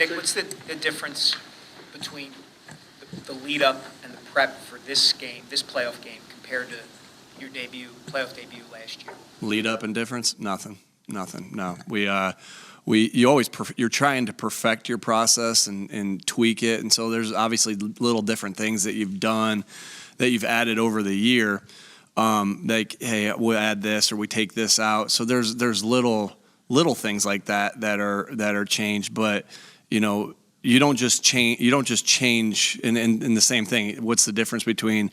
Nick, what's the difference between the lead up and the prep for this game, this playoff game, compared to your playoff debut last year? Lead up and difference? Nothing. No. You're trying to perfect your process and tweak it, and so there's obviously little different things that you've done that you've added over the year. Like, hey, we'll add this or we take this out. So there's little things like that are changed, but you don't just change. And the same thing. What's the difference between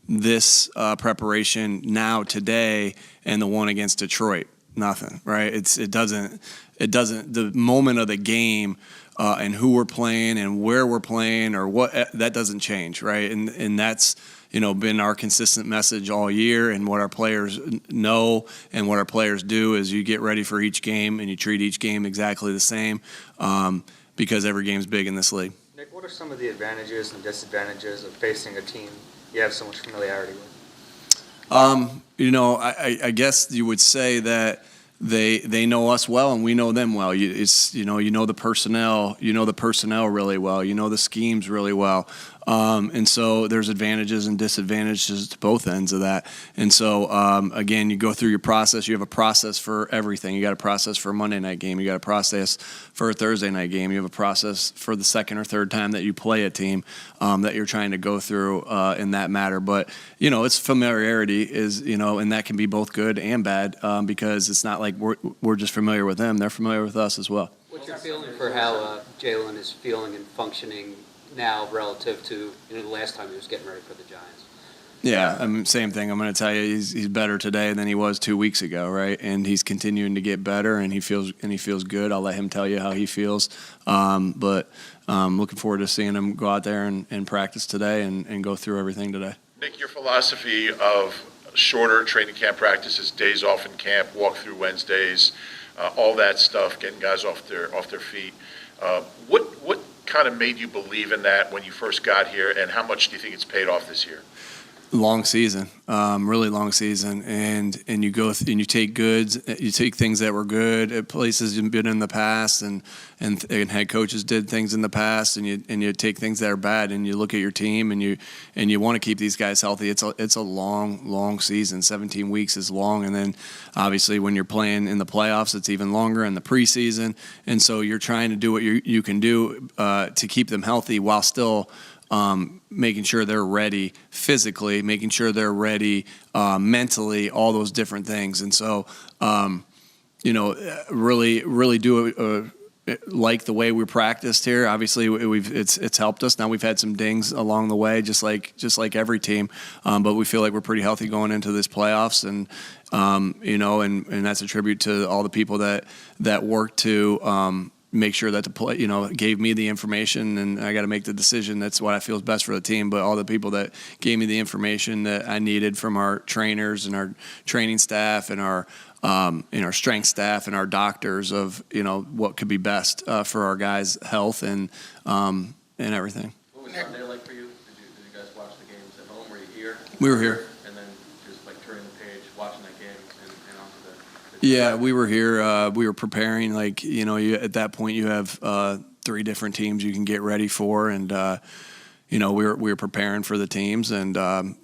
this preparation now today and the one against Detroit? Nothing, right? It doesn't. The moment of the game and who we're playing and where we're playing or what, that doesn't change, right? And that's been our consistent message all year, and what our players know and what our players do is you get ready for each game and you treat each game exactly the same because every game's big in this league. Nick, what are some of the advantages and disadvantages of facing a team you have so much familiarity with? I guess you would say that they know us well and we know them well. You know the personnel really well. You know the schemes really well. And so there's advantages and disadvantages to both ends of that. And so, again, you go through your process. You have a process for everything. You got a process for a Monday night game. You got a process for a Thursday night game. You have a process for the second or third time that you play a team that you're trying to go through in that matter. But, it's familiarity and that can be both good and bad because it's not like we're just familiar with them. They're familiar with us as well. What's your feeling for how Jalen is feeling and functioning now relative to the last time he was getting ready for the Giants? Yeah, same thing. I'm going to tell you, he's better today than he was 2 weeks ago, right? And he's continuing to get better, and he feels good. I'll let him tell you how he feels. But looking forward to seeing him go out there and practice today and go through everything today. Nick, your philosophy of shorter training camp practices, days off in camp, walk through Wednesdays, all that stuff, getting guys off their feet. What kind of made you believe in that when you first got here, and how much do you think it's paid off this year? Long season, really long season, and you go and you take things that were good at places you've been in the past, and head coaches did things in the past, and you take things that are bad, and you look at your team, and you want to keep these guys healthy. It's a long season. 17 weeks is long, and then obviously when you're playing in the playoffs, it's even longer in the preseason, and so you're trying to do what you can do to keep them healthy while still making sure they're ready physically, making sure they're ready mentally, all those different things. And so, really do like the way we practiced here. Obviously, it's helped us. Now we've had some dings along the way, just like every team, but we feel like we're pretty healthy going into this playoffs, and and that's a tribute to all the people that work to make sure that the play, gave me the information, and I got to make the decision. That's what I feel is best for the team. But all the people that gave me the information that I needed from our trainers and our training staff and our strength staff and our doctors of what could be best for our guys' health and everything. What was Sunday like for you? Did you guys watch the games at home? Were you here? We were here. And then just turning the page, watching that game, and onto the Yeah, we were here. We were preparing. At that point, you have 3 different teams you can get ready for, and we were preparing for the teams, and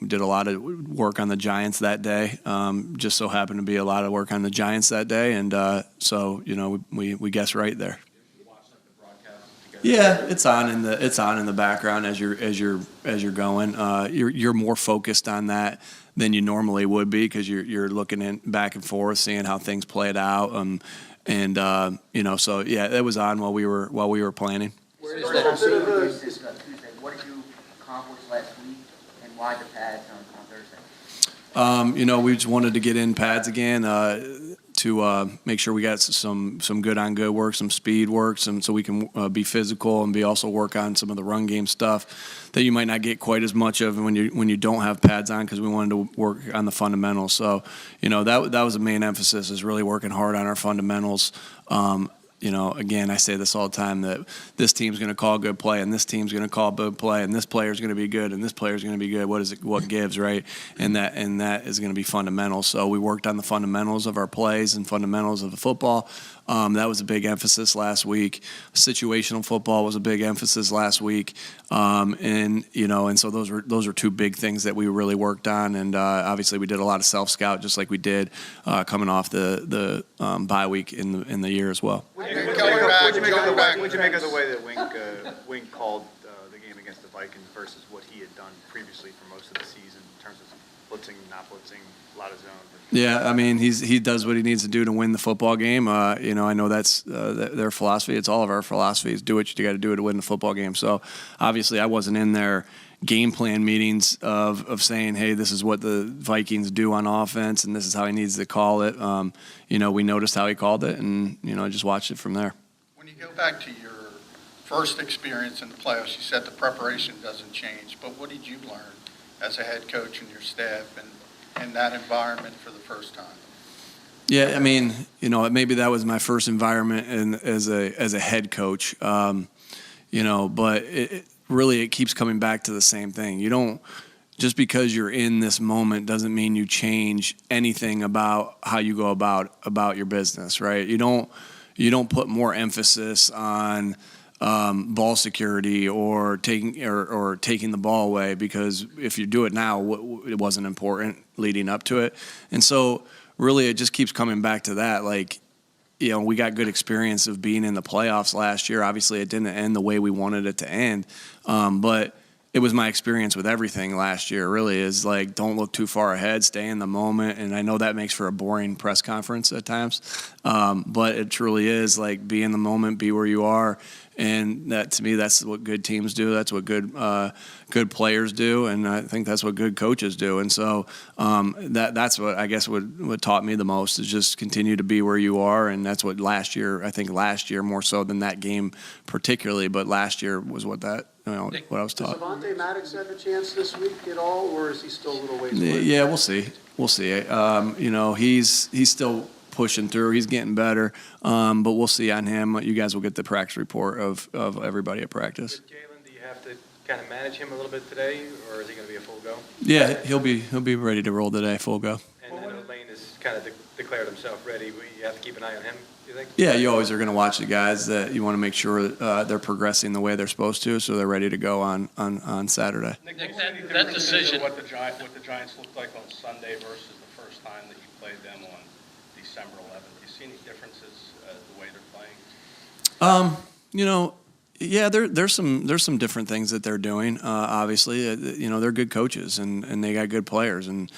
did a lot of work on the Giants that day. Just so happened to be a lot of work on the Giants that day, and so we guessed right there. Yeah, it's on in the background as you're going. You're more focused on that than you normally would be because you're looking back and forth, seeing how things played out, So yeah, that was on while we were planning. Where is that? Tuesday. What did you accomplish last week, and why the pads on Thursday? We just wanted to get in pads again to make sure we got some good on good work, some speed work, so we can be physical and also work on some of the run game stuff that you might not get quite as much of when you don't have pads on, because we wanted to work on the fundamentals. So that was the main emphasis, is really working hard on our fundamentals. again, I say this all the time, that this team's going to call a good play and this team's going to call a good play and this player's going to be good and this player's going to be good. What gives, right? And that is going to be fundamental. So we worked on the fundamentals of our plays and fundamentals of the football. That was a big emphasis last week. Situational football was a big emphasis last week. And so those are two big things that we really worked on. And obviously we did a lot of self-scout, just like we did coming off the bye week in the year as well. What'd you make of the way that Wink called the game against the Vikings versus what he had done previously for most of the season in terms of blitzing, not blitzing, a lot of zone? Yeah, I mean, he does what he needs to do to win the football game. I know that's their philosophy. It's all of our philosophies. Do what you got to do to win the football game. So obviously I wasn't in their game plan meetings of saying, hey, this is what the Vikings do on offense and this is how he needs to call it. We noticed how he called it and, just watched it from there. When you go back to your first experience in the playoffs, you said the preparation doesn't change, but what did you learn as a head coach and your staff and in that environment for the first time? Yeah, I mean, maybe that was my first environment as a head coach, but it keeps coming back to the same thing. You don't, just because you're in this moment doesn't mean you change anything about how you go about your business, right? You don't put more emphasis on ball security or taking the ball away, because if you do it now, it wasn't important leading up to it. And so really it just keeps coming back to that. Like, we got good experience of being in the playoffs last year. Obviously it didn't end the way we wanted it to end. But it was my experience with everything last year, really, is like, don't look too far ahead, stay in the moment. And I know that makes for a boring press conference at times. But it truly is like, be in the moment, be where you are. And that, to me, that's what good teams do. That's what good players do, and I think that's what good coaches do. And so that's what I guess what taught me the most, is just continue to be where you are. And that's what last year more so than that game particularly, but last year was what I was taught. Does Avonte Maddox have a chance this week at all, or is he still a little ways away? Yeah, we'll see. He's still pushing through. He's getting better, but we'll see on him. You guys will get the practice report of everybody at practice. Jalen, do you have to kind of manage him a little bit today, or is he going to be a full go? Yeah, he'll be ready to roll today, full go. And I know Lane has kind of declared himself ready. You have to keep an eye on him, you think? Yeah, you always are going to watch the guys that you want to make sure they're progressing the way they're supposed to, so they're ready to go on Saturday. Nick, that decision. What the Giants looked like on Sunday versus the first time that you played them on December 11th. Do you see any differences the way they're playing? Yeah, there's some different things that they're doing. Obviously, they're good coaches and they got good players, and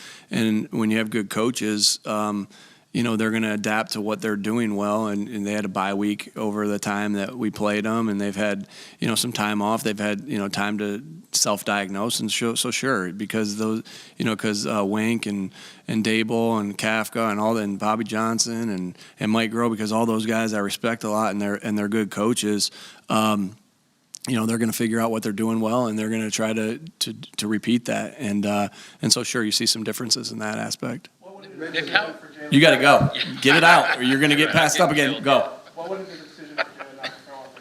when you have good coaches, they're going to adapt to what they're doing well. And they had a bye week over the time that we played them, and they've had some time off. They've had time to self-diagnose, and so sure, because those because Wink and Dable and Kafka and Bobby Johnson and Mike Groh, because all those guys I respect a lot, and they're good coaches. They're going to figure out what they're doing well, and they're going to try to repeat that. And so sure, you see some differences in that aspect. Nick, You got to go. Get it out, or you're going to get passed up again. Go. What would have been the decision for Jalen not to throw off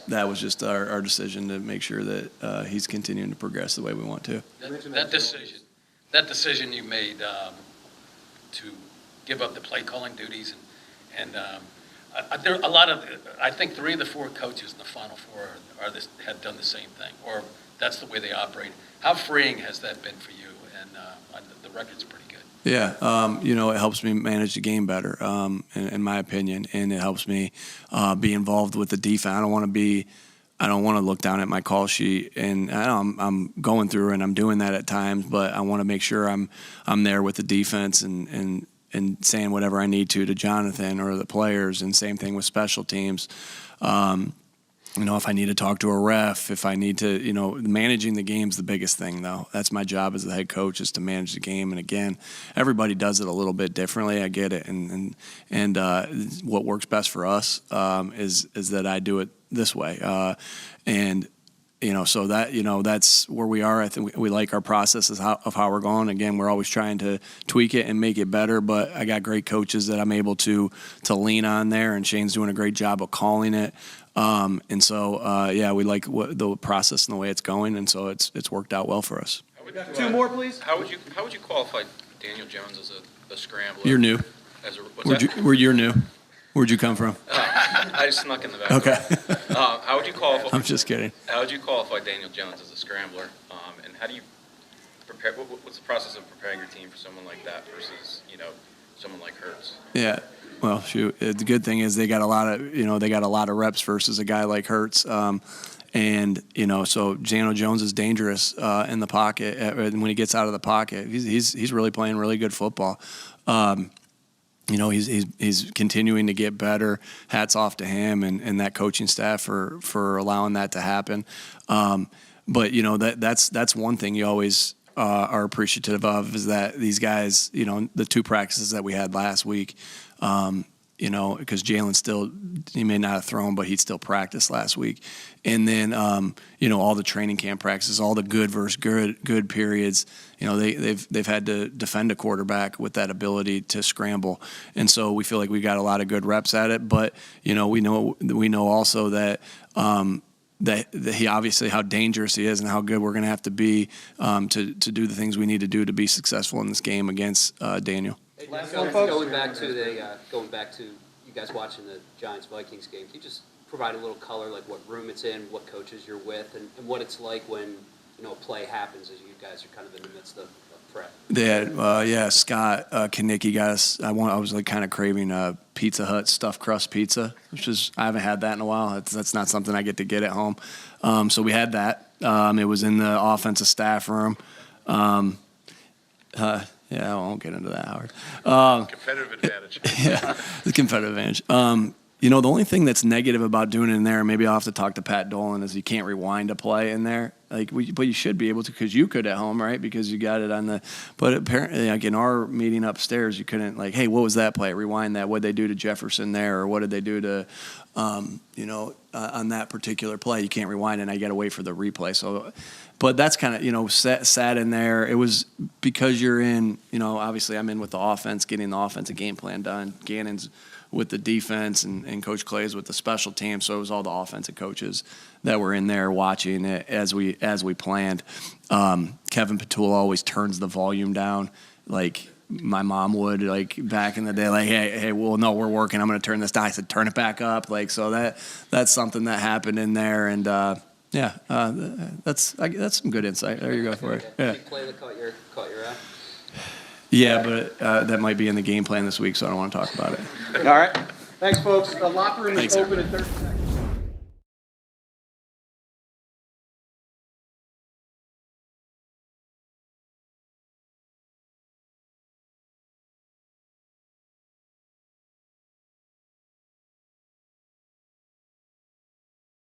That was just our decision to make sure that he's continuing to progress the way we want to. That decision you made to give up the play calling duties, and there are a lot of, I think 3 of the 4 coaches in the Final Four have done the same thing, or that's the way they operate. How freeing has that been for you? And the record's pretty good. Yeah, it helps me manage the game better, in my opinion, and it helps me be involved with the defense. I don't want to look down at my call sheet, and I'm going through and I'm doing that at times, but I want to make sure I'm there with the defense and saying whatever I need to Jonathan or the players, and same thing with special teams. If I need to talk to a ref, if I need to, managing the game's the biggest thing, though. That's my job as the head coach, is to manage the game. And again, everybody does it a little bit differently. I get it. And what works best for us is that I do it this way. And So that, that's where we are. I think we like our process of how we're going. Again, we're always trying to tweak it and make it better, but I got great coaches that I'm able to lean on there, and Shane's doing a great job of calling it. And so, we like the process and the way it's going, and so it's worked out well for us. Two more, please. How would you qualify Daniel Jones as a scrambler? You're new. You're new. Where'd you come from? I just snuck in the back. Okay. How would you qualify? I'm just kidding. How would you qualify Daniel Jones as a scrambler? And how do you prepare? What's the process of preparing your team for someone like that versus someone like Hurts? Yeah. Well, shoot. The good thing is they got a lot of reps versus a guy like Hurts. And so Daniel Jones is dangerous in the pocket. And when he gets out of the pocket, he's really playing really good football. He's continuing to get better. Hats off to him and that coaching staff for allowing that to happen. But that's one thing you always are appreciative of, is that these guys, the 2 practices that we had last week, because Jalen he may not have thrown, but he'd still practice last week. And then, all the training camp practices, all the good versus good periods, they've had to defend a quarterback with that ability to scramble. And so we feel like we got a lot of good reps at it, but, we know also that, that he obviously how dangerous he is and how good we're going to have to be to do the things we need to do to be successful in this game against Daniel. Last one, folks. Going back to you guys watching the Giants-Vikings game, can you just provide a little color, like what room it's in, what coaches you're with, and what it's like when a play happens as you guys are kind of in the midst of prep? Scott Kanicki got us. I was like kind of craving a Pizza Hut stuffed crust pizza, which is I haven't had that in a while. That's not something I get to get at home. So we had that. It was in the offensive staff room. I won't get into that, Howard. Competitive advantage. Yeah, the competitive advantage. The only thing that's negative about doing it in there, maybe I'll have to talk to Pat Dolan, is you can't rewind a play in there. But you should be able to, because you could at home, right? Because you got it on the. But apparently, like in our meeting upstairs, you couldn't hey, what was that play? Rewind that. What did they do to Jefferson there, or what did they do to, on that particular play? You can't rewind, and I got to wait for the replay. So. But that's kind of, sat in there. It was because you're in, obviously I'm in with the offense, getting the offensive game plan done. Gannon's with the defense, and Coach Clay's with the special team. So it was all the offensive coaches that were in there watching it as we planned. Kevin Petula always turns the volume down, like my mom would, like back in the day, like, hey, well, no, we're working. I'm going to turn this down. I said, turn it back up. Like, so that's something that happened in there. And, that's some good insight. There you go for it. Yeah. Big play that caught your eye? Yeah, but that might be in the game plan this week, so I don't want to talk about it. All right. Thanks, folks. The locker room is Thanks, sir. open at 13.